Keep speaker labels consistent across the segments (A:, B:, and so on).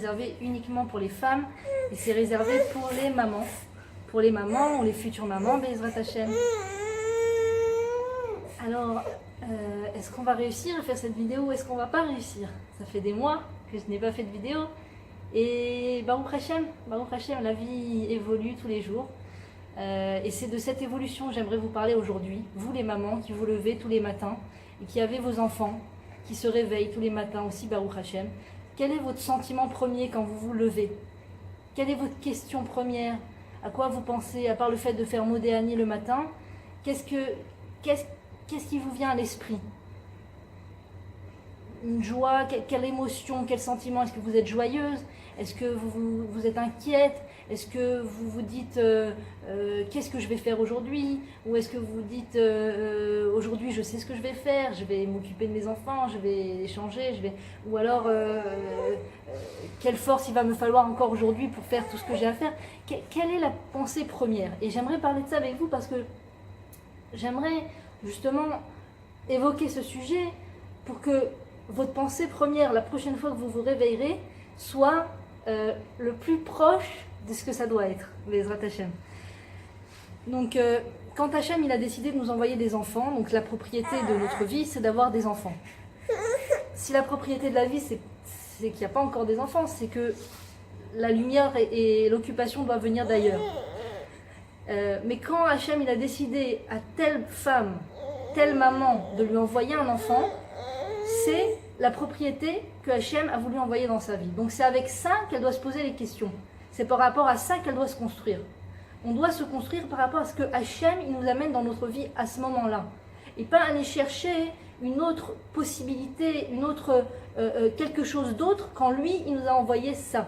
A: réservé uniquement pour les femmes et c'est réservé pour les mamans. Pour les mamans ou les futures mamans, Bezrat Hashem. Alors, est-ce qu'on va réussir à faire cette vidéo ou est-ce qu'on va pas réussir? Ça fait des mois que je n'ai pas fait de vidéo. Et Baruch Hashem, la vie évolue tous les jours. Et c'est de cette évolution que j'aimerais vous parler aujourd'hui. Vous les mamans qui vous levez tous les matins et qui avez vos enfants qui se réveillent tous les matins aussi, Baruch Hashem. Quel est votre sentiment premier quand vous vous levez? Quelle est votre question première? À quoi vous pensez, à part le fait de faire Modéani le matin? Qu'est-ce qui vous vient à l'esprit? Une joie, quelle émotion, quel sentiment? Est-ce que vous êtes joyeuse? Est-ce que vous êtes inquiète? Est-ce que vous vous dites qu'est-ce que je vais faire aujourd'hui? Ou est-ce que vous vous dites aujourd'hui je sais ce que je vais faire, je vais m'occuper de mes enfants, je vais les changer, ou alors quelle force il va me falloir encore aujourd'hui pour faire tout ce que j'ai à faire? Quelle est la pensée première? Et j'aimerais parler de ça avec vous parce que j'aimerais justement évoquer ce sujet pour que votre pensée première, la prochaine fois que vous vous réveillerez, soit le plus proche de ce que ça doit être, Bezrat Hashem. Donc, quand Hashem il a décidé de nous envoyer des enfants, donc la propriété de notre vie, c'est d'avoir des enfants. Si la propriété de la vie, c'est qu'il n'y a pas encore des enfants, c'est que la lumière et l'occupation doivent venir d'ailleurs. Mais quand Hashem il a décidé à telle femme, telle maman de lui envoyer un enfant, c'est la propriété que Hashem a voulu envoyer dans sa vie. Donc c'est avec ça qu'elle doit se poser les questions. C'est par rapport à ça qu'elle doit se construire. On doit se construire par rapport à ce que Hashem il nous amène dans notre vie à ce moment-là. Et pas aller chercher une autre possibilité, une autre, quelque chose d'autre quand lui il nous a envoyé ça.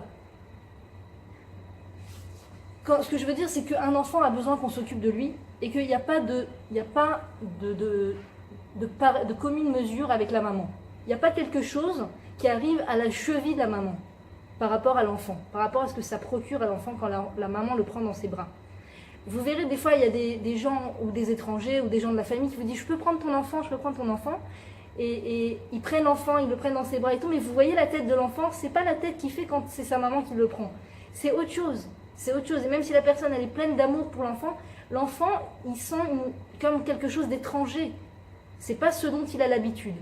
A: Ce que je veux dire, c'est qu'un enfant a besoin qu'on s'occupe de lui et qu'il n'y a pas de commune mesure avec la maman. Il n'y a pas quelque chose qui arrive à la cheville de la maman par rapport à l'enfant, par rapport à ce que ça procure à l'enfant quand la maman le prend dans ses bras. Vous verrez, des fois, il y a des gens ou des étrangers ou des gens de la famille qui vous disent « je peux prendre ton enfant, je peux prendre ton enfant ». Et ils prennent l'enfant, ils le prennent dans ses bras et tout, mais vous voyez la tête de l'enfant, c'est pas la tête qu'il fait quand c'est sa maman qui le prend. C'est autre chose. C'est autre chose. Et même si la personne elle est pleine d'amour pour l'enfant, il sent comme quelque chose d'étranger. C'est pas ce dont il a l'habitude.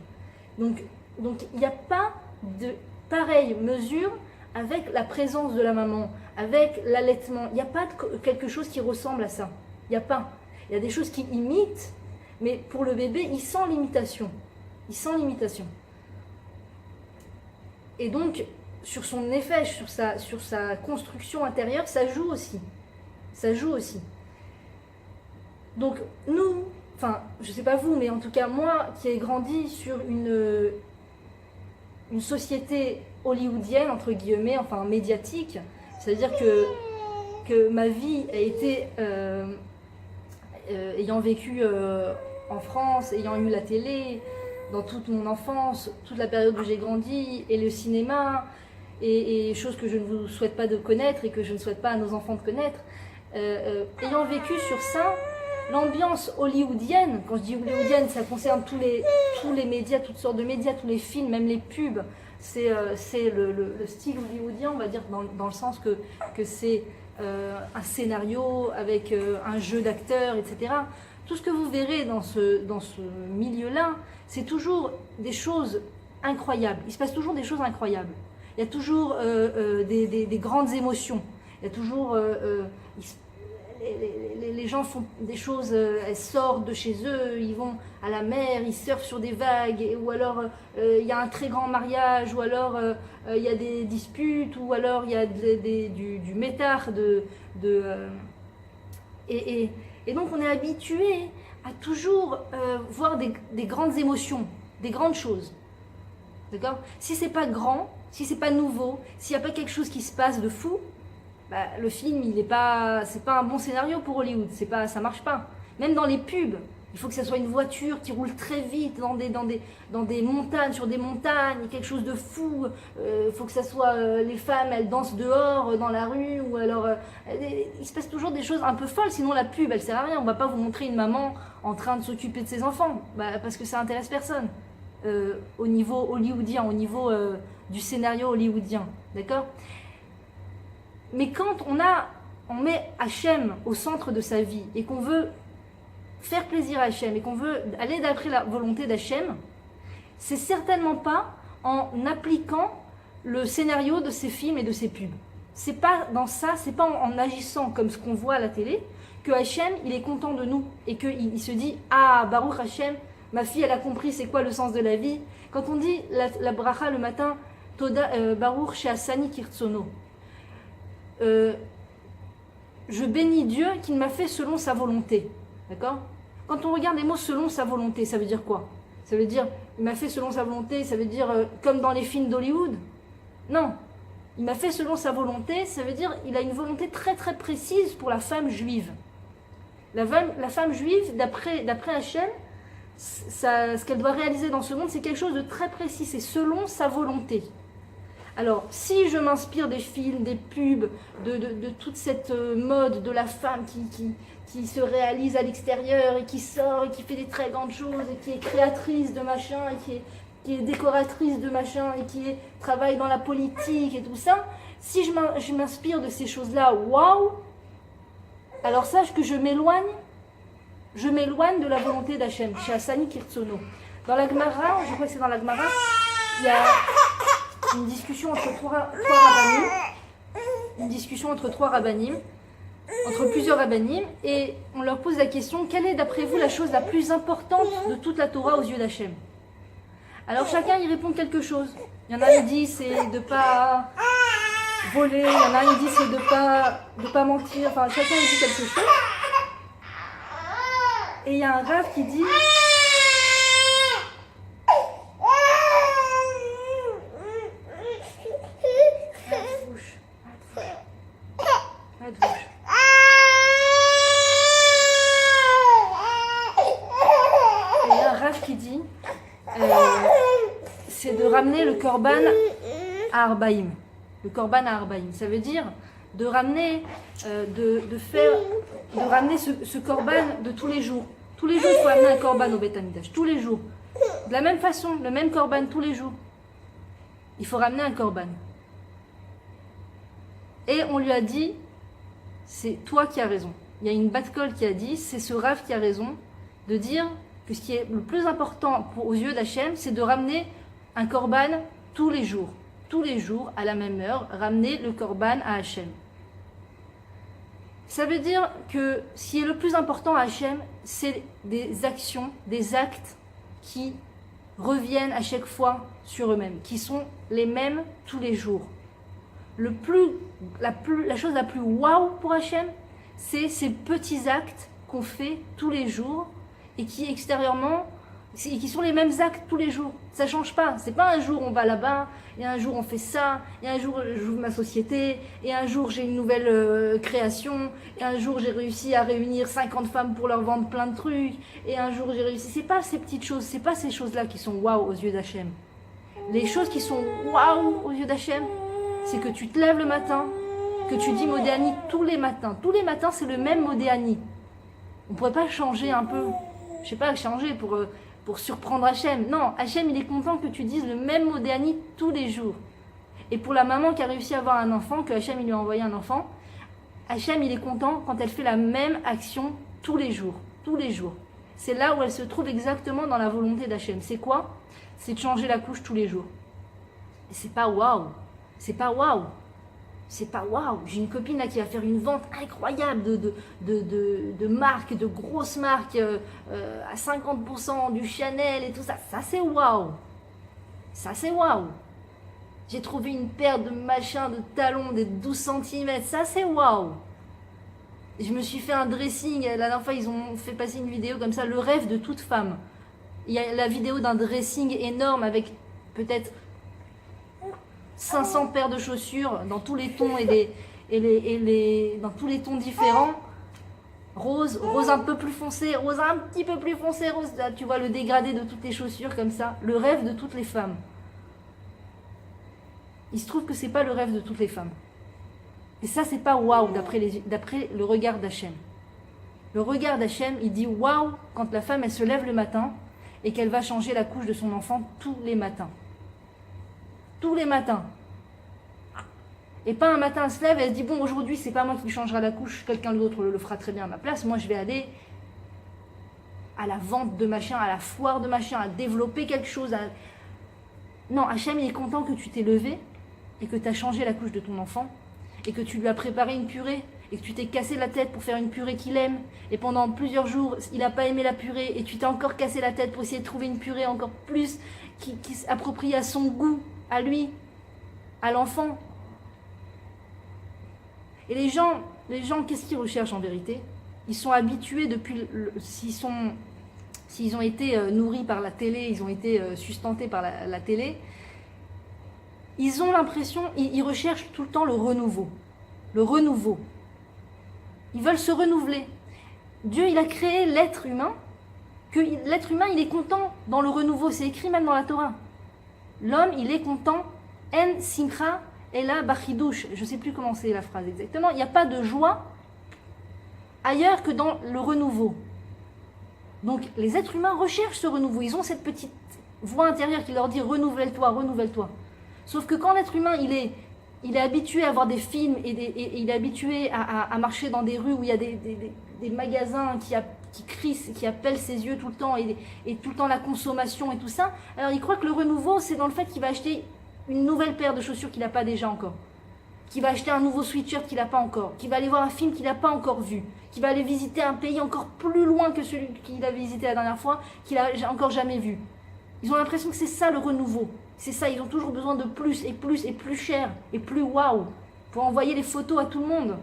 A: Donc il n'y a pas de pareille mesure avec la présence de la maman, avec l'allaitement. Il n'y a pas quelque chose qui ressemble à ça. Il n'y a pas. Il y a des choses qui imitent, mais pour le bébé, il sent l'imitation. Il sent l'imitation. Et donc, sur son effet, sur sa construction intérieure, ça joue aussi. Ça joue aussi. Donc, nous, enfin, je ne sais pas vous, mais en tout cas, moi, qui ai grandi sur une société hollywoodienne, entre guillemets, enfin médiatique, c'est-à-dire que ma vie a été, ayant vécu en France, ayant eu la télé, dans toute mon enfance, toute la période où j'ai grandi, et le cinéma, et choses que je ne vous souhaite pas de connaître et que je ne souhaite pas à nos enfants de connaître, ayant vécu sur ça, l'ambiance hollywoodienne, quand je dis hollywoodienne, ça concerne tous les médias, toutes sortes de médias, tous les films, même les pubs, c'est le style hollywoodien, on va dire, dans le sens que c'est un scénario avec un jeu d'acteurs, etc. Tout ce que vous verrez dans ce milieu-là, c'est toujours des choses incroyables. Il se passe toujours des choses incroyables. Il y a toujours des grandes émotions. Il y a toujours... les gens font des choses, elles sortent de chez eux, ils vont à la mer, ils surfent sur des vagues, ou alors il y a un très grand mariage, ou alors il y a des disputes, ou alors il y a du métard, et donc on est habitué à toujours voir des grandes émotions, des grandes choses. D'accord? Si c'est pas grand, si c'est pas nouveau, s'il n'y a pas quelque chose qui se passe de fou, bah, le film, c'est pas un bon scénario pour Hollywood, ça marche pas. Même dans les pubs, il faut que ça soit une voiture qui roule très vite dans des montagnes, sur des montagnes, quelque chose de fou. Il faut que ça soit les femmes, elles dansent dehors, dans la rue, ou alors il se passe toujours des choses un peu folles. Sinon la pub, elle sert à rien. On va pas vous montrer une maman en train de s'occuper de ses enfants, parce que ça intéresse personne. Au niveau hollywoodien, au niveau du scénario hollywoodien, d'accord? Mais quand on met Hachem au centre de sa vie et qu'on veut faire plaisir à Hachem et qu'on veut aller d'après la volonté d'Hachem, c'est certainement pas en appliquant le scénario de ces films et de ces pubs. C'est pas dans ça, c'est pas en agissant comme ce qu'on voit à la télé que Hachem, il est content de nous et qu'il se dit « Ah, Baruch Hachem, ma fille, elle a compris c'est quoi le sens de la vie. » Quand on dit la bracha le matin, « Toda Baruch She'asani Kirtsono » je bénis Dieu qu'il m'a fait selon sa volonté. D'accord? Quand on regarde les mots selon sa volonté, ça veut dire quoi? Ça veut dire, il m'a fait selon sa volonté, ça veut dire comme dans les films d'Hollywood? Non. Il m'a fait selon sa volonté, ça veut dire il a une volonté très très précise pour la femme juive. La femme juive, d'après Hachem, ce qu'elle doit réaliser dans ce monde, c'est quelque chose de très précis, c'est selon sa volonté. Alors, si je m'inspire des films, des pubs, de toute cette mode de la femme qui se réalise à l'extérieur et qui sort et qui fait des très grandes choses et qui est créatrice de machin et qui est décoratrice de machin et qui travaille dans la politique et tout ça, si je m'inspire de ces choses-là, waouh, alors sache que je m'éloigne de la volonté d'Hachem, chez Asani Kirtsono. Dans la Gemara, je crois que c'est dans la Gemara, il y a une discussion entre trois rabbinim, entre plusieurs rabbinim, et on leur pose la question, quelle est d'après vous la chose la plus importante de toute la Torah aux yeux d'Hachem? Alors chacun y répond quelque chose. Il y en a qui dit c'est de pas voler, il y en a qui dit c'est de pas mentir, enfin chacun dit quelque chose. Et il y a un rav qui dit c'est de ramener le korban à Arbaïm. Le korban à Arbaïm, ça veut dire de ramener, de ramener ce korban de tous les jours. Tous les jours, il faut amener un korban au Beth Amikdash. Tous les jours. De la même façon, le même korban tous les jours. Il faut ramener un korban. Et on lui a dit, c'est toi qui as raison. Il y a une bat-kol qui a dit, c'est ce Rav qui a raison, de dire que ce qui est le plus important aux yeux d'Hachem, c'est de ramener un korban tous les jours. Tous les jours, à la même heure, ramener le korban à Hachem. Ça veut dire que ce qui est le plus important à Hachem, c'est des actions, des actes qui reviennent à chaque fois sur eux-mêmes, qui sont les mêmes tous les jours. La chose la plus waouh pour Hachem, c'est ces petits actes qu'on fait tous les jours et qui extérieurement, qui sont les mêmes actes tous les jours. Ça change pas. C'est pas un jour on va là-bas, et un jour on fait ça, et un jour j'ouvre ma société, et un jour j'ai une nouvelle création, et un jour j'ai réussi à réunir 50 femmes pour leur vendre plein de trucs, et un jour j'ai réussi. C'est pas ces petites choses, c'est pas ces choses-là qui sont waouh aux yeux d'Hachem. Les choses qui sont waouh aux yeux d'Hachem, c'est que tu te lèves le matin, que tu dis Modéani tous les matins. Tous les matins, c'est le même Modéani. On ne pourrait pas changer un peu, je sais pas, changer pour surprendre Hachem. Non, Hachem, il est content que tu dises le même Modéani tous les jours. Et pour la maman qui a réussi à avoir un enfant, que Hachem il lui a envoyé un enfant, Hachem, il est content quand elle fait la même action tous les jours. Tous les jours. C'est là où elle se trouve exactement dans la volonté d'Hachem. C'est quoi? C'est de changer la couche tous les jours. Et c'est pas waouh. C'est pas waouh. C'est pas waouh. J'ai une copine là qui va faire une vente incroyable de marques, de grosses marques à 50%, du Chanel et tout ça. Ça c'est waouh. Ça c'est waouh. J'ai trouvé une paire de machins, de talons des 12 cm. Ça c'est waouh. Je me suis fait un dressing. La dernière fois ils ont fait passer une vidéo comme ça, le rêve de toute femme. Il y a la vidéo d'un dressing énorme avec peut-être 500 paires de chaussures dans tous les tons dans tous les tons différents. Rose un peu plus foncé, rose un petit peu plus foncé, rose, là, tu vois le dégradé de toutes les chaussures comme ça. Le rêve de toutes les femmes. Il se trouve que c'est pas le rêve de toutes les femmes. Et ça, c'est pas waouh d'après le regard d'Hachem. Le regard d'Hachem, il dit waouh quand la femme, elle se lève le matin et qu'elle va changer la couche de son enfant tous les matins. tous les matins. Et pas un matin, elle se lève et elle se dit, bon, aujourd'hui, c'est pas moi qui lui changera la couche, quelqu'un d'autre le fera très bien à ma place. Moi, je vais aller à la vente de machin, à la foire de machin, à développer quelque chose. Non, Hachem, il est content que tu t'es levé et que tu as changé la couche de ton enfant et que tu lui as préparé une purée et que tu t'es cassé la tête pour faire une purée qu'il aime et pendant plusieurs jours, il n'a pas aimé la purée et tu t'es encore cassé la tête pour essayer de trouver une purée encore plus qui s'approprie à son goût, à lui, à l'enfant. Et les gens, qu'est-ce qu'ils recherchent en vérité? Ils sont habitués depuis, s'ils ont été nourris par la télé, ils ont été sustentés par la télé, ils ont l'impression, ils recherchent tout le temps le renouveau. Le renouveau. Ils veulent se renouveler. Dieu, il a créé l'être humain, que l'être humain, il est content dans le renouveau. C'est écrit même dans la Torah. L'homme, il est content. En simcha ela bachidouche. Je ne sais plus comment c'est la phrase exactement. Il n'y a pas de joie ailleurs que dans le renouveau. Donc, les êtres humains recherchent ce renouveau. Ils ont cette petite voix intérieure qui leur dit « renouvelle-toi, renouvelle-toi ». Sauf que quand l'être humain, il est habitué à voir des films et il est habitué à marcher dans des rues où il y a des magasins qui crient, qui appellent ses yeux tout le temps et tout le temps la consommation et tout ça, alors il croit que le renouveau, c'est dans le fait qu'il va acheter une nouvelle paire de chaussures qu'il n'a pas déjà encore, qu'il va acheter un nouveau sweatshirt qu'il n'a pas encore, qu'il va aller voir un film qu'il n'a pas encore vu, qu'il va aller visiter un pays encore plus loin que celui qu'il a visité la dernière fois, qu'il n'a encore jamais vu. Ils ont l'impression que c'est ça le renouveau. C'est ça, ils ont toujours besoin de plus et plus et plus cher et plus waouh pour envoyer les photos à tout le monde.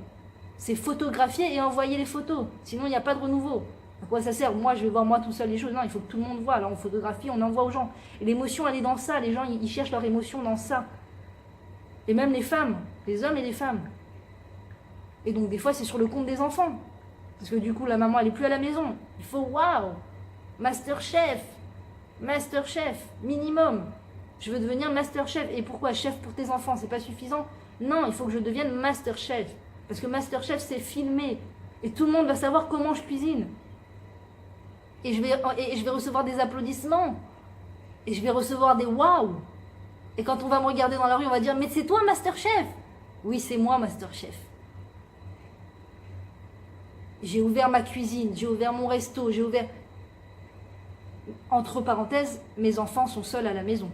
A: C'est photographier et envoyer les photos. Sinon, il n'y a pas de renouveau. À quoi ça sert? Moi, je vais voir moi tout seul les choses. Non, il faut que tout le monde voit. Alors, on photographie, on envoie aux gens. Et l'émotion, elle est dans ça. Les gens, ils cherchent leur émotion dans ça. Et même les femmes, les hommes et les femmes. Et donc, des fois, c'est sur le compte des enfants. Parce que du coup, la maman, elle n'est plus à la maison. Il faut, waouh, Masterchef, minimum. Je veux devenir Masterchef. Et pourquoi? Chef pour tes enfants, c'est pas suffisant? Non, il faut que je devienne Masterchef. Parce que Masterchef, c'est filmé. Et tout le monde va savoir comment je cuisine. Et je vais recevoir des applaudissements. Et je vais recevoir des waouh. Et quand on va me regarder dans la rue, on va dire, mais c'est toi Masterchef? Oui, c'est moi Masterchef. J'ai ouvert ma cuisine, j'ai ouvert mon resto, j'ai ouvert... Entre parenthèses, mes enfants sont seuls à la maison.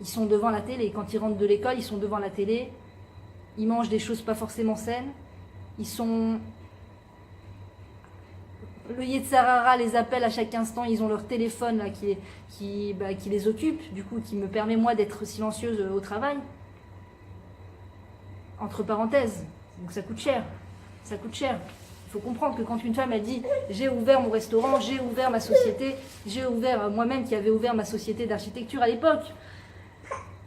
A: Ils sont devant la télé. Quand ils rentrent de l'école, ils sont devant la télé. Ils mangent des choses pas forcément saines. Ils sont... Le Yetzarara les appelle à chaque instant. Ils ont leur téléphone là, qui les occupe. Du coup, qui me permet moi d'être silencieuse au travail. Entre parenthèses. Donc ça coûte cher. Ça coûte cher. Il faut comprendre que quand une femme a dit « j'ai ouvert mon restaurant, j'ai ouvert ma société, j'ai ouvert moi-même qui avait ouvert ma société d'architecture à l'époque »,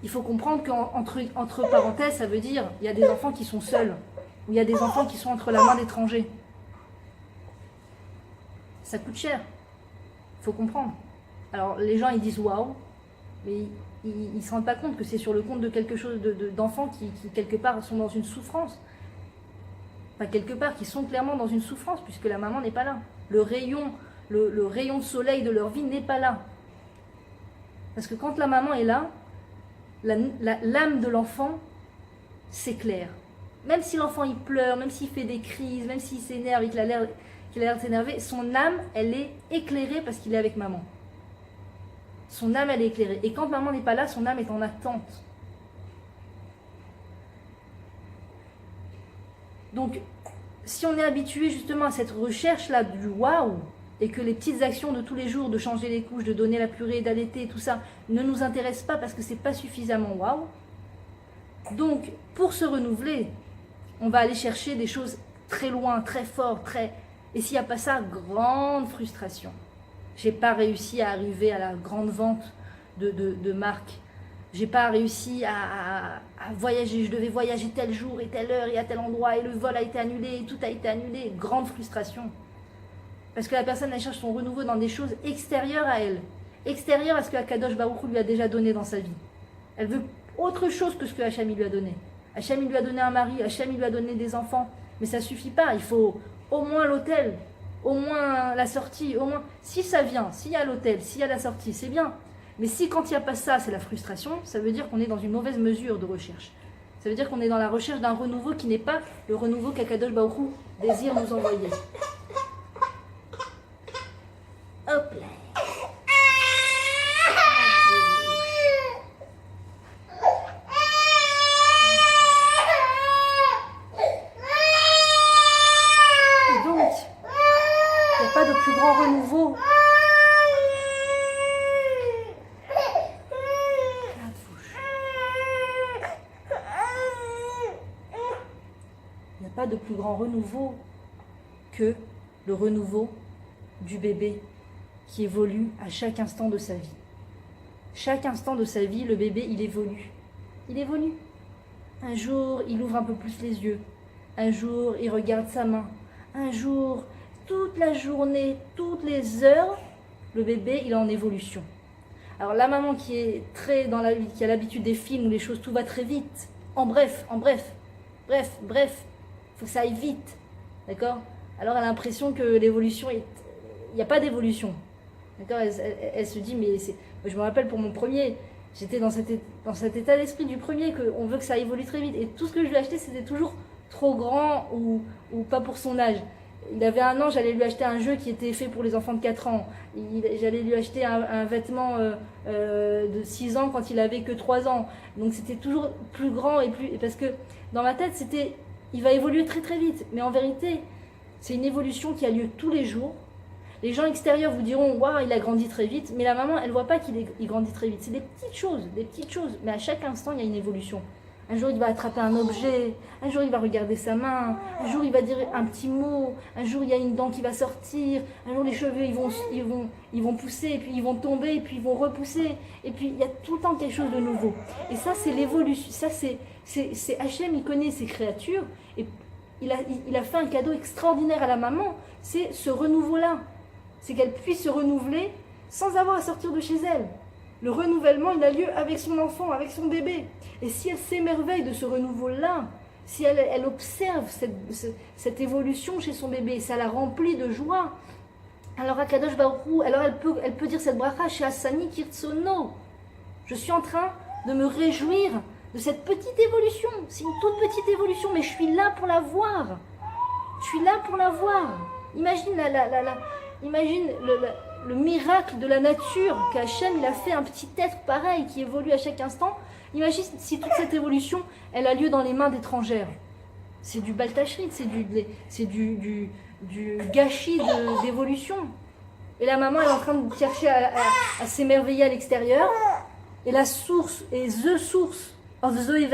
A: il faut comprendre qu'entre parenthèses, ça veut dire il y a des enfants qui sont seuls, ou il y a des enfants qui sont entre la main d'étrangers. Ça coûte cher. Il faut comprendre. Alors les gens ils disent « waouh », mais ils ne se rendent pas compte que c'est sur le compte de quelque chose d'enfants qui quelque part sont dans une souffrance. Enfin, quelque part, qui sont clairement dans une souffrance, puisque la maman n'est pas là. Le rayon de soleil de leur vie n'est pas là. Parce que quand la maman est là, l'âme de l'enfant s'éclaire. Même si l'enfant il pleure, même s'il fait des crises, même s'il s'énerve et qu'il a l'air de s'énerver, son âme, elle est éclairée parce qu'il est avec maman. Son âme, elle est éclairée. Et quand maman n'est pas là, son âme est en attente. Donc, si on est habitué justement à cette recherche-là du waouh, et que les petites actions de tous les jours, de changer les couches, de donner la purée, d'allaiter, tout ça, ne nous intéressent pas parce que c'est pas suffisamment waouh, donc pour se renouveler, on va aller chercher des choses très loin, très fort, très... Et s'il n'y a pas ça, grande frustration. J'ai pas réussi à arriver à la grande vente de marques. J'ai pas réussi à voyager, je devais voyager tel jour et telle heure et à tel endroit et le vol a été annulé, et tout a été annulé, grande frustration. Parce que la personne elle cherche son renouveau dans des choses extérieures à elle, extérieures à ce que Akadosh Baruch Hu lui a déjà donné dans sa vie. Elle veut autre chose que ce que Hacham lui a donné. Hacham lui a donné un mari, Hacham lui a donné des enfants, mais ça suffit pas, il faut au moins l'hôtel, au moins la sortie, au moins... Si ça vient, s'il y a l'hôtel, s'il y a la sortie, c'est bien. Mais si quand il n'y a pas ça, c'est la frustration, ça veut dire qu'on est dans une mauvaise mesure de recherche. Ça veut dire qu'on est dans la recherche d'un renouveau qui n'est pas le renouveau qu'Akadosh Baruch Hu désire nous envoyer. Hop là. Et donc, il n'y a pas de plus grand renouveau. Pas de plus grand renouveau que le renouveau du bébé qui évolue à chaque instant de sa vie. Chaque instant de sa vie, le bébé, il évolue. Il évolue. Un jour, il ouvre un peu plus les yeux. Un jour, il regarde sa main. Un jour, toute la journée, toutes les heures, le bébé, il est en évolution. Alors la maman qui est très dans qui a l'habitude des films où les choses, tout va très vite. En bref. Il faut que ça aille vite, d'accord? Alors elle a l'impression que l'évolution, il n'y a pas d'évolution, d'accord? Elle se dit, mais je me rappelle pour mon premier, j'étais dans cet état d'esprit du premier, qu'on veut que ça évolue très vite. Et tout ce que je lui achetais, c'était toujours trop grand ou pas pour son âge. Il avait 1 an, j'allais lui acheter un jeu qui était fait pour les enfants de 4 ans. J'allais lui acheter un vêtement de 6 ans quand il avait que 3 ans. Donc c'était toujours plus grand parce que dans ma tête, il va évoluer très très vite, mais en vérité, c'est une évolution qui a lieu tous les jours. Les gens extérieurs vous diront « Waouh, il a grandi très vite », mais la maman, elle ne voit pas qu'il grandit très vite. C'est des petites choses, mais à chaque instant, il y a une évolution. Un jour, il va attraper un objet, un jour, il va regarder sa main, un jour, il va dire un petit mot, un jour, il y a une dent qui va sortir, un jour, les cheveux, ils vont pousser, et puis ils vont tomber, et puis ils vont repousser, et puis il y a tout le temps quelque chose de nouveau. Et ça, c'est l'évolution, ça, c'est Hachem, il connaît ses créatures, et il a fait un cadeau extraordinaire à la maman, c'est ce renouveau-là. C'est qu'elle puisse se renouveler sans avoir à sortir de chez elle. Le renouvellement, il a lieu avec son enfant, avec son bébé. Et si elle s'émerveille de ce renouveau-là, si elle observe cette évolution chez son bébé, ça la remplit de joie, alors Akadosh Baruch Hu, alors elle peut dire cette bracha chez Hassani Kirtsono. Je suis en train de me réjouir de cette petite évolution. C'est une toute petite évolution, mais je suis là pour la voir. Je suis là pour la voir. Imagine le miracle de la nature qu'Hachem, il a fait un petit être pareil qui évolue à chaque instant. Imagine si toute cette évolution, elle a lieu dans les mains d'étrangères. C'est du baltachrit, c'est du gâchis d'évolution. Et la maman, elle est en train de chercher à s'émerveiller à l'extérieur. Et la source, et the source of the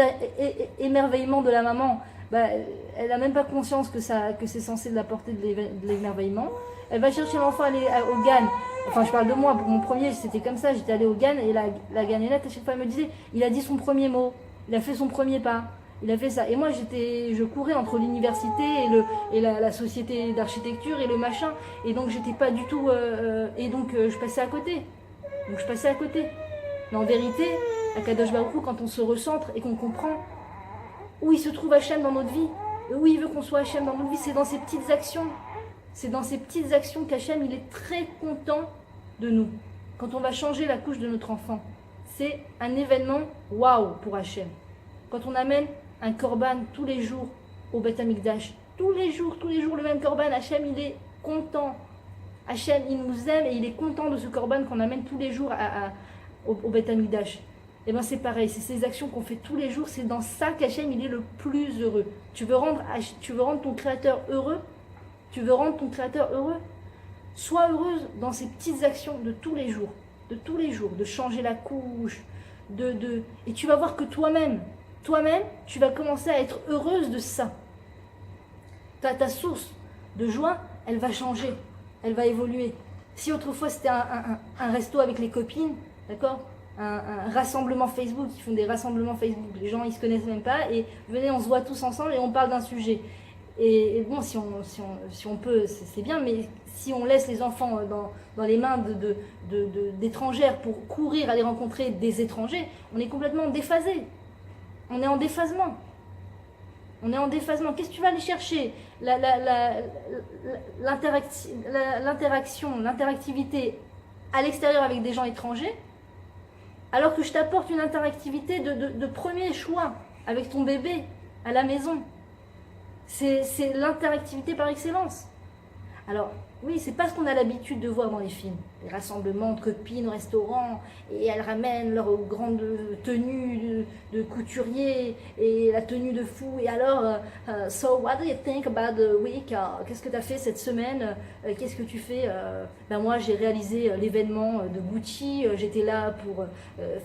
A: émerveillement de la maman, elle n'a même pas conscience que c'est censé l'apporter de l'émerveillement. Elle va chercher l'enfant aller au GAN. Enfin, je parle de moi, pour mon premier, c'était comme ça. J'étais allée au GAN et la GANélette, à chaque fois, elle me disait, il a dit son premier mot, il a fait son premier pas, il a fait ça. Et moi, je courais entre l'université et la société d'architecture et le machin. Et donc, j'étais pas du tout... je passais à côté. Mais en vérité, à Kadosh Baruch Hu, quand on se recentre et qu'on comprend où il se trouve Hachem dans notre vie, et où il veut qu'on soit Hachem dans notre vie, c'est dans ces petites actions. C'est dans ces petites actions qu'Hachem, il est très content de nous. Quand on va changer la couche de notre enfant, c'est un événement waouh pour Hachem. Quand on amène un korban tous les jours au Beth Amikdash, tous les jours, le même korban, Hachem, il est content. Hachem, il nous aime et il est content de ce korban qu'on amène tous les jours au Beth Amikdash. Et bien c'est pareil, c'est ces actions qu'on fait tous les jours, c'est dans ça qu'Hachem, il est le plus heureux. Tu veux rendre ton Créateur heureux? Tu veux rendre ton Créateur heureux? Sois heureuse dans ces petites actions de tous les jours, de changer la couche, et tu vas voir que toi-même, tu vas commencer à être heureuse de ça. Ta source de joie, elle va changer, elle va évoluer. Si autrefois c'était un resto avec les copines, d'accord, un rassemblement Facebook, ils font des rassemblements Facebook, les gens ils se connaissent même pas, et venez on se voit tous ensemble et on parle d'un sujet. Et bon, si on peut, c'est bien, mais si on laisse les enfants dans les mains d'étrangères pour courir aller rencontrer des étrangers, on est complètement déphasé. On est en déphasement. Qu'est-ce que tu vas aller chercher? L'interaction, l'interactivité à l'extérieur avec des gens étrangers, Alors que je t'apporte une interactivité de premier choix avec ton bébé à la maison. C'est l'interactivité par excellence. Alors, oui, c'est pas ce qu'on a l'habitude de voir dans les films. Les rassemblements de copines au restaurant, et elles ramènent leur grande tenue de couturier et la tenue de fou. Et alors, so what do you think about the week? Qu'est-ce que tu as fait cette semaine? Qu'est-ce que tu fais? Ben moi, j'ai réalisé l'événement de Gucci, j'étais là pour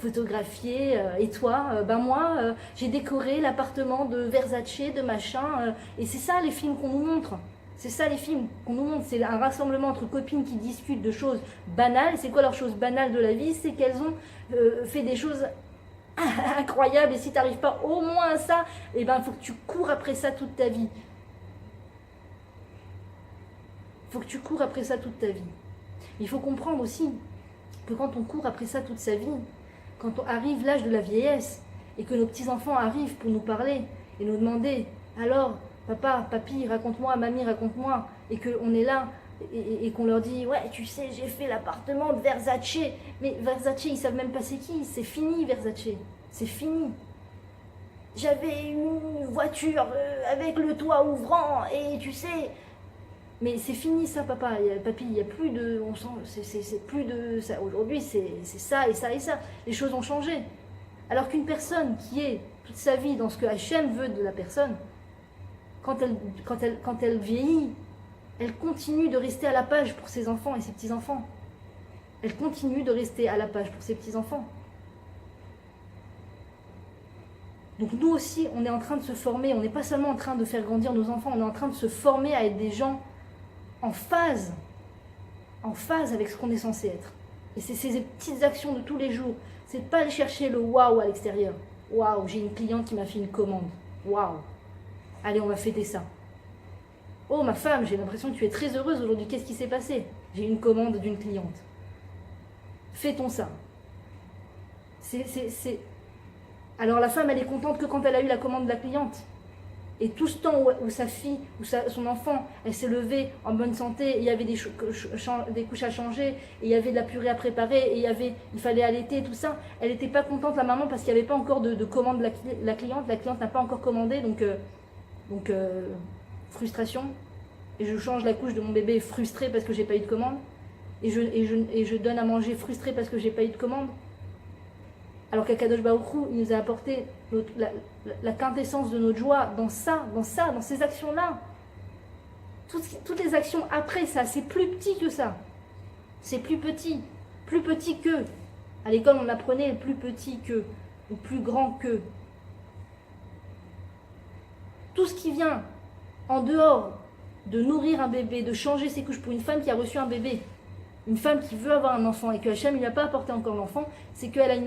A: photographier. Et toi? Ben moi, j'ai décoré l'appartement de Versace, de machin. Et c'est ça les films qu'on nous montre. C'est ça les films qu'on nous montre, c'est un rassemblement entre copines qui discutent de choses banales. C'est quoi leur chose banale de la vie? C'est qu'elles ont fait des choses incroyables et si tu n'arrives pas au moins à ça, eh ben, il faut que tu cours après ça toute ta vie. Il faut que tu cours après ça toute ta vie. Il faut comprendre aussi que quand on court après ça toute sa vie, quand on arrive l'âge de la vieillesse et que nos petits-enfants arrivent pour nous parler et nous demander « Alors, papa, papy, raconte-moi, mamie, raconte-moi » et qu'on est là et qu'on leur dit « Ouais, tu sais, j'ai fait l'appartement de Versace. » Mais Versace, ils savent même pas c'est qui. C'est fini, Versace. C'est fini. J'avais une voiture avec le toit ouvrant et tu sais... Mais c'est fini ça, papa, papy, il n'y a plus de... On sent, c'est plus de... ça. Aujourd'hui, c'est ça et ça et ça. Les choses ont changé. Alors qu'une personne qui est toute sa vie dans ce que Hachem veut de la personne, quand elle vieillit, elle continue de rester à la page pour ses enfants et ses petits-enfants. Elle continue de rester à la page pour ses petits-enfants. Donc nous aussi, on est en train de se former. On n'est pas seulement en train de faire grandir nos enfants, on est en train de se former à être des gens en phase avec ce qu'on est censé être. Et c'est ces petites actions de tous les jours. C'est pas aller chercher le waouh à l'extérieur. Waouh, j'ai une cliente qui m'a fait une commande. Waouh. Allez, on va fêter ça. Oh, ma femme, j'ai l'impression que tu es très heureuse aujourd'hui. Qu'est-ce qui s'est passé? J'ai une commande d'une cliente. Fêtons ça. Alors la femme, elle est contente que quand elle a eu la commande de la cliente. Et tout ce temps où sa fille, son enfant, elle s'est levée en bonne santé, il y avait des couches à changer, et il y avait de la purée à préparer, et il fallait allaiter, tout ça. Elle n'était pas contente, la maman, parce qu'il n'y avait pas encore de commande de la cliente. La cliente n'a pas encore commandé, donc frustration. Et je change la couche de mon bébé frustré parce que j'ai pas eu de commande. Et je donne à manger frustré parce que j'ai pas eu de commande. Alors qu'Akadosh Baruch Hu, il nous a apporté la quintessence de notre joie dans ces actions-là. Toutes les actions après ça, c'est plus petit que ça. C'est plus petit que. À l'école, on apprenait plus petit que, ou plus grand que. Tout ce qui vient en dehors de nourrir un bébé, de changer ses couches pour une femme qui a reçu un bébé, une femme qui veut avoir un enfant et que Hachem ne lui a pas apporté encore l'enfant, c'est qu'elle a une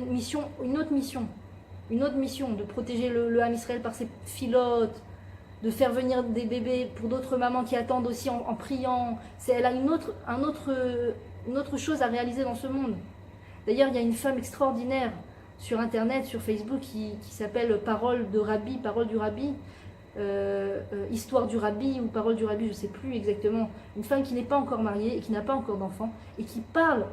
A: autre mission, de protéger le Ham Israël par ses filotes, de faire venir des bébés pour d'autres mamans qui attendent aussi en priant. Elle a une autre chose à réaliser dans ce monde. D'ailleurs, il y a une femme extraordinaire sur Internet, sur Facebook, qui s'appelle Parole du Rabbi, Histoire du Rabbi ou Parole du Rabbi, je ne sais plus exactement. Une femme qui n'est pas encore mariée et qui n'a pas encore d'enfant et qui parle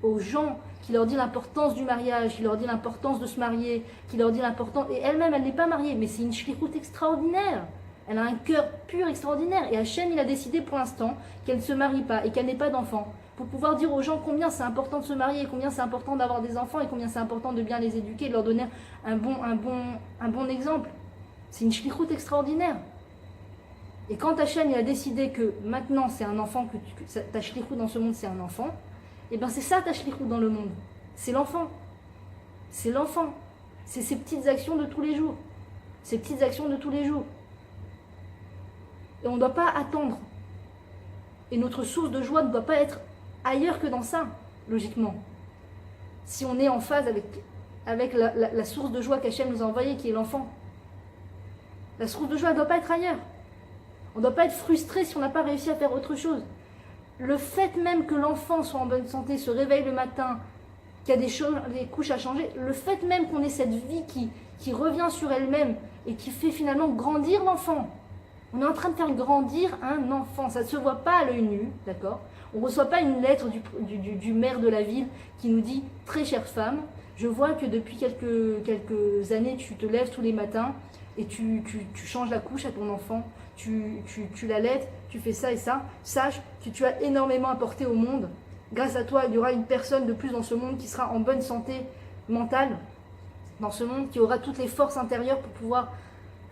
A: aux gens, qui leur dit l'importance du mariage, qui leur dit l'importance de se marier, qui leur dit l'importance... Et elle-même, elle n'est pas mariée, mais c'est une shlichut extraordinaire. Elle a un cœur pur extraordinaire. Et Hachem, il a décidé pour l'instant qu'elle ne se marie pas et qu'elle n'ait pas d'enfant, pour pouvoir dire aux gens combien c'est important de se marier, combien c'est important d'avoir des enfants et combien c'est important de bien les éduquer, de leur donner un bon exemple. C'est une shlichut extraordinaire. Et quand Hachem il a décidé que maintenant c'est un enfant, que ta shlichut dans ce monde c'est un enfant, et bien c'est ça ta shlichut dans le monde. C'est l'enfant. C'est l'enfant. C'est ces petites actions de tous les jours. Ces petites actions de tous les jours. Et on ne doit pas attendre. Et notre source de joie ne doit pas être ailleurs que dans ça, logiquement. Si on est en phase avec la source de joie qu'Hachem nous a envoyée, qui est l'enfant. La source de joie ne doit pas être ailleurs. On ne doit pas être frustré si on n'a pas réussi à faire autre chose. Le fait même que l'enfant soit en bonne santé, se réveille le matin, qu'il y a des couches à changer, le fait même qu'on ait cette vie qui revient sur elle-même et qui fait finalement grandir l'enfant. On est en train de faire grandir un enfant. Ça ne se voit pas à l'œil nu, d'accord? On ne reçoit pas une lettre du maire de la ville qui nous dit « Très chère femme, Je vois que depuis quelques années, tu te lèves tous les matins et tu changes la couche à ton enfant, tu l'allaites, tu fais ça et ça. Sache que tu as énormément apporté au monde. Grâce à toi, il y aura une personne de plus dans ce monde qui sera en bonne santé mentale, dans ce monde, qui aura toutes les forces intérieures pour pouvoir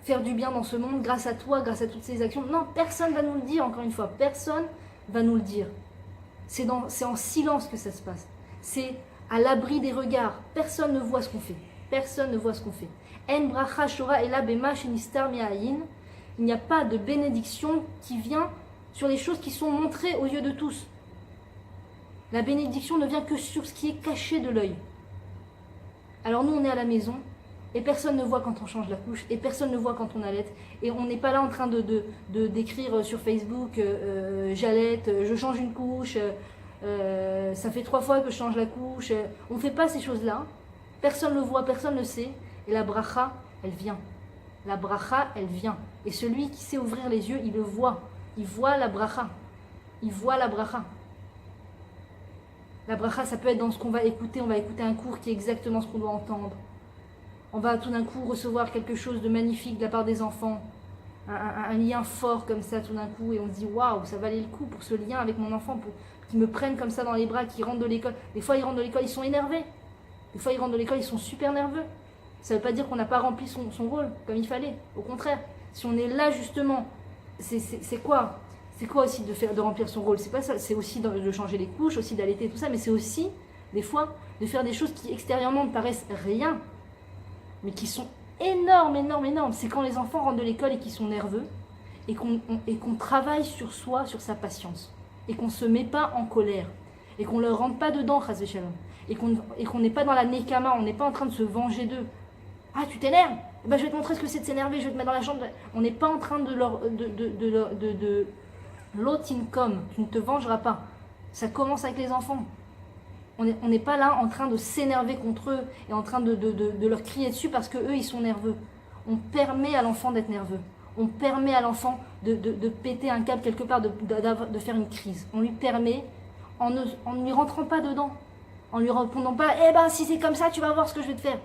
A: faire du bien dans ce monde, grâce à toi, grâce à toutes ces actions. Non, personne ne va nous le dire, encore une fois, personne va nous le dire. C'est en silence que ça se passe. C'est à l'abri des regards. Personne ne voit ce qu'on fait. Personne ne voit ce qu'on fait. En bracha shora ela bema shenistar mi'ayin. Il n'y a pas de bénédiction qui vient sur les choses qui sont montrées aux yeux de tous. La bénédiction ne vient que sur ce qui est caché de l'œil. Alors nous, on est à la maison, et personne ne voit quand on change la couche, et personne ne voit quand on allaite, et on n'est pas là en train d'écrire sur Facebook, j'allaite, je change une couche, ça fait 3 fois que je change la couche. On ne fait pas ces choses-là, personne ne le voit, personne ne le sait, et la bracha, elle vient. La bracha, elle vient. Et celui qui sait ouvrir les yeux, il le voit. Il voit la bracha. Il voit la bracha. La bracha, ça peut être dans ce qu'on va écouter. On va écouter un cours qui est exactement ce qu'on doit entendre. On va tout d'un coup recevoir quelque chose de magnifique de la part des enfants. Un lien fort comme ça tout d'un coup. Et on se dit, waouh, ça valait le coup pour ce lien avec mon enfant, pour qu'ils me prennent comme ça dans les bras, qu'ils rentrent de l'école. Des fois, ils rentrent de l'école, ils sont énervés. Des fois, ils rentrent de l'école, ils sont super nerveux. Ça ne veut pas dire qu'on n'a pas rempli son rôle comme il fallait. Au contraire, si on est là justement, c'est quoi? C'est quoi aussi de remplir son rôle? C'est pas ça, c'est aussi de changer les couches, aussi d'allaiter, tout ça, mais c'est aussi, des fois, de faire des choses qui extérieurement ne paraissent rien, mais qui sont énormes, énormes, énormes. C'est quand les enfants rentrent de l'école et qu'ils sont nerveux, et qu'on travaille sur soi, sur sa patience, et qu'on ne se met pas en colère, et qu'on ne leur rentre pas dedans, chas v'shalom, et qu'on n'est pas dans la nekama, on n'est pas en train de se venger d'eux. Ah, tu t'énerves? Ben, je vais te montrer ce que c'est de s'énerver, je vais te mettre dans la chambre. On n'est pas en train de l'otincom, tu ne te vengeras pas. Ça commence avec les enfants. On n'est pas là en train de s'énerver contre eux et en train de leur crier dessus parce qu'eux, ils sont nerveux. On permet à l'enfant d'être nerveux. On permet à l'enfant de péter un câble quelque part, de faire une crise. On lui permet, en ne lui rentrant pas dedans, en lui répondant pas, eh ben si c'est comme ça, tu vas voir ce que je vais te faire.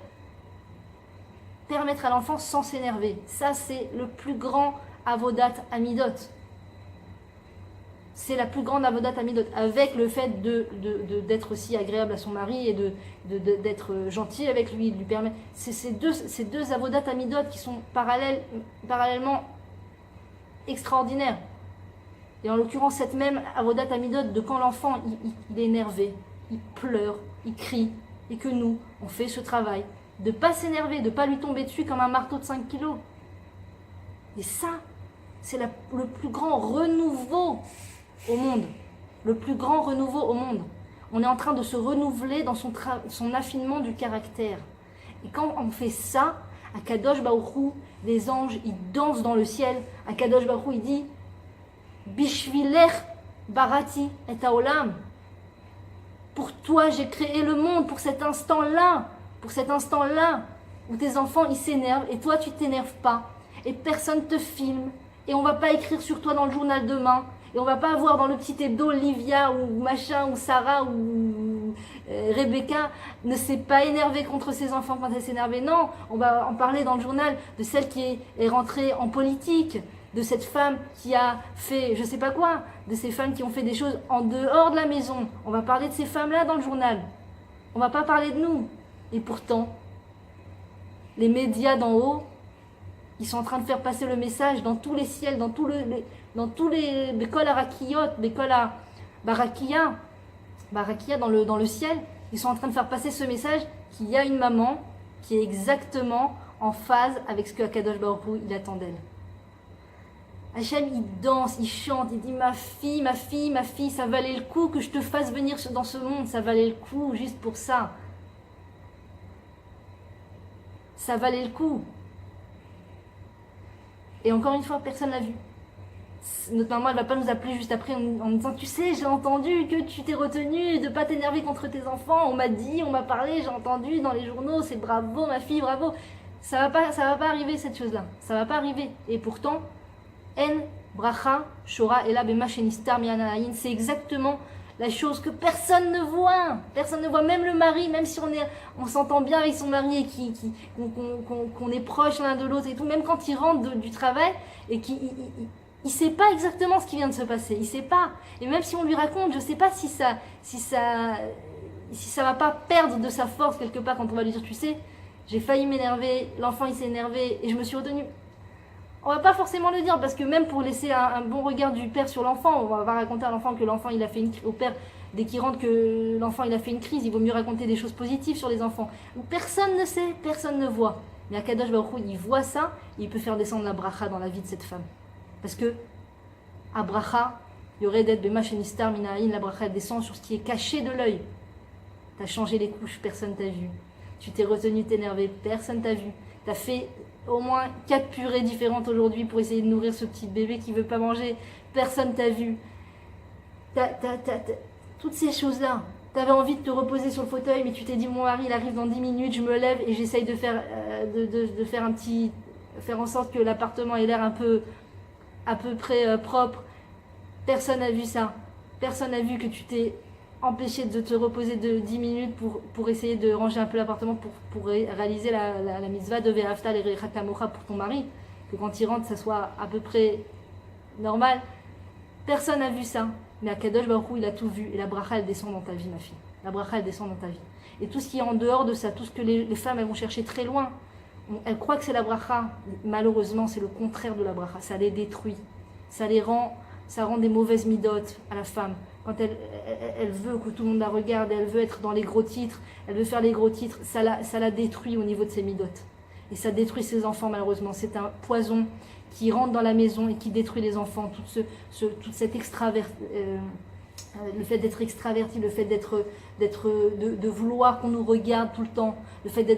A: Permettre à l'enfant sans s'énerver. Ça, c'est le plus grand avodat amidot. C'est la plus grande avodat amidot. Avec le fait d'être aussi agréable à son mari et d'être gentil avec lui. Il lui permet. C'est ces deux avodat amidot qui sont parallèlement extraordinaires. Et en l'occurrence, cette même avodat amidot de quand l'enfant il est énervé, il pleure, il crie, et que nous, on fait ce travail. De ne pas s'énerver, de ne pas lui tomber dessus comme un marteau de 5 kilos. Et ça, c'est le plus grand renouveau au monde. Le plus grand renouveau au monde. On est en train de se renouveler dans son affinement du caractère. Et quand on fait ça, à Kadosh Baruch Hu, les anges, ils dansent dans le ciel. À Kadosh Baruch Hu, il dit Bishvilech barati et haolam. Pour toi, j'ai créé le monde, pour cet instant-là. Pour cet instant-là où tes enfants ils s'énervent et toi tu t'énerves pas et personne te filme et on va pas écrire sur toi dans le journal demain et on va pas avoir dans le petit hebdo Livia ou machin ou Sarah ou Rebecca ne s'est pas énervée contre ses enfants quand elle s'énervait. Non, on va en parler dans le journal de celle qui est rentrée en politique, de cette femme qui a fait je sais pas quoi, de ces femmes qui ont fait des choses en dehors de la maison. On va parler de ces femmes-là dans le journal. On va pas parler de nous. Et pourtant, les médias d'en haut, ils sont en train de faire passer le message dans tous les ciels, dans tous les Bekol Arakiyot, Bekol Barakia, dans le ciel, ils sont en train de faire passer ce message qu'il y a une maman qui est exactement en phase avec ce que Akadosh Baruch Hu, il attend d'elle. Hachem, il danse, il chante, il dit ma fille, ça valait le coup que je te fasse venir dans ce monde, ça valait le coup juste pour ça. Ça valait le coup. Et encore une fois, personne l'a vu. Notre maman, elle va pas nous appeler juste après en disant tu sais, j'ai entendu que tu t'es retenu de pas t'énerver contre tes enfants. On m'a dit, on m'a parlé, j'ai entendu dans les journaux, c'est bravo ma fille, bravo. Ça va pas arriver cette chose-là. Ça va pas arriver. Et pourtant, en bracha shora ela bema shenistar mi'anayin, c'est exactement la chose que personne ne voit. Personne ne voit, même le mari, même si on s'entend bien avec son mari et qu'on est proche l'un de l'autre et tout, même quand il rentre du travail et qu'il il sait pas exactement ce qui vient de se passer, il sait pas. Et même si on lui raconte, je sais pas si ça va pas perdre de sa force quelque part quand on va lui dire, tu sais, j'ai failli m'énerver, l'enfant il s'est énervé et je me suis retenue. On va pas forcément le dire parce que même pour laisser un bon regard du père sur l'enfant, on va raconter à l'enfant que l'enfant il a fait au père dès qu'il rentre que l'enfant il a fait une crise, il vaut mieux raconter des choses positives sur les enfants. Personne ne sait, personne ne voit. Mais Akadosh Baruch Hu, il voit ça, et il peut faire descendre la bracha dans la vie de cette femme. Parce que à bracha, il y aurait d'être bema shenistar minaïn, la bracha elle descend sur ce qui est caché de l'œil. T'as changé les couches, personne t'a vu. Tu t'es retenu de t'énerver, personne t'a vu. T'as fait au moins 4 purées différentes aujourd'hui pour essayer de nourrir ce petit bébé qui veut pas manger. Personne t'a vu. Toutes ces choses-là. T'avais envie de te reposer sur le fauteuil, mais tu t'es dit, mon mari, il arrive dans 10 minutes, je me lève et j'essaye de faire, faire en sorte que l'appartement ait l'air à peu près propre. Personne n'a vu ça. Personne n'a vu que tu t'es empêché de te reposer de 10 minutes pour essayer de ranger un peu l'appartement pour réaliser la mitzvah de Ve'afta l'Erecha Kamocha pour ton mari, que quand il rentre ça soit à peu près normal. Personne n'a vu ça, mais Akadosh Baruch Hu il a tout vu et la bracha elle descend dans ta vie ma fille, la bracha elle descend dans ta vie et tout ce qui est en dehors de ça, tout ce que les femmes elles vont chercher très loin, elles croient que c'est la bracha, malheureusement c'est le contraire de la bracha, ça les détruit, ça rend des mauvaises midotes à la femme. Quand elle veut que tout le monde la regarde, elle veut être dans les gros titres, elle veut faire les gros titres, ça la détruit au niveau de ses midotes. Et ça détruit ses enfants malheureusement. C'est un poison qui rentre dans la maison et qui détruit les enfants. Toute cette le fait d'être extraverti, le fait de vouloir qu'on nous regarde tout le temps, le fait de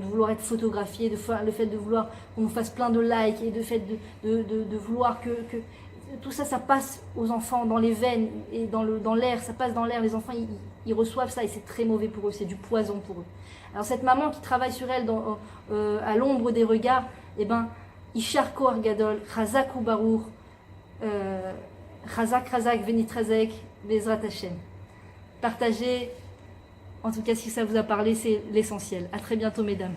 A: vouloir être photographié, le fait de vouloir qu'on nous fasse plein de likes et le fait de vouloir que tout ça, ça passe aux enfants dans les veines et dans l'air, ça passe dans l'air. Les enfants, ils reçoivent ça et c'est très mauvais pour eux, c'est du poison pour eux. Alors cette maman qui travaille sur elle à l'ombre des regards, eh ben, Ishar Koar Gadol, Chazak ou Baruch, Chazak, Venitrazek, Bezrat Hashem. Partagez, en tout cas si ça vous a parlé, c'est l'essentiel. À très bientôt mesdames.